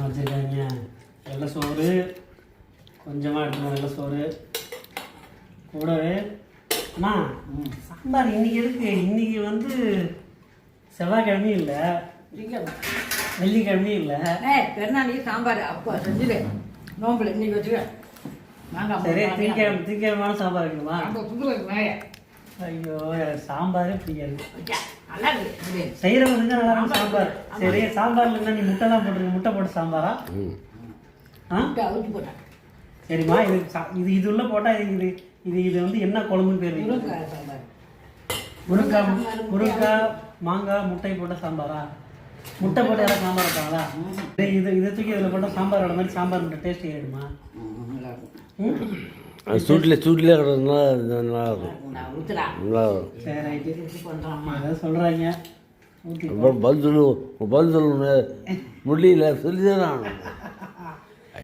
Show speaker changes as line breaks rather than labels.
வச்சுருக்காங்க. வெள்ளை சோறு கொஞ்சமாக எடுக்கணும். வெள்ளை சோறு கூடவே அம்மா சாம்பார் இன்றைக்கி எதுக்கு? இன்றைக்கி வந்து செவ்வாய்க்கிழமையும் இல்லை, வெள்ளிக்கிழமையும் இல்லை.
பெருநாளைக்கு சாம்பார் அப்போ செஞ்சுடு நோம்பில் இன்னைக்கு வச்சுருவேன்.
சரி, திங்கக்கிழமை சாம்பார் வைக்கணுமா? ஐயோ சாம்பாரே பிடிக்காது. செய்கிறவங்க செஞ்சால் நல்லா இருக்கும் சாம்பார். சரி, சாம்பாரில் இருந்தால் நீ முட்டைலாம் போட்டுருக்கு. முட்டை போட்டு சாம்பாரா?
ஊற்றி போட்டேன்.
சரிம்மா, இது உள்ள போட்டால் இது வந்து என்ன குழம்புன்னு பேர்? முருங்காய் மாங்காய் முட்டை போட்ட சாம்பாரா? முட்டை போட்டு யாராவது சாம்பார் வைப்பாங்களா? இதை தூக்கி இதில் போட்டால் சாம்பாரோட மாதிரி சாம்பார் முட்டை டேஸ்ட் ஏறிடுமா?
சூட்டில் கிடக்குதுன்னா நல்லா இருக்கும்.
சரி ரைட்டு, ஏதாவது சொல்கிறாங்க.
பதில் முடியல சொல்லிதான்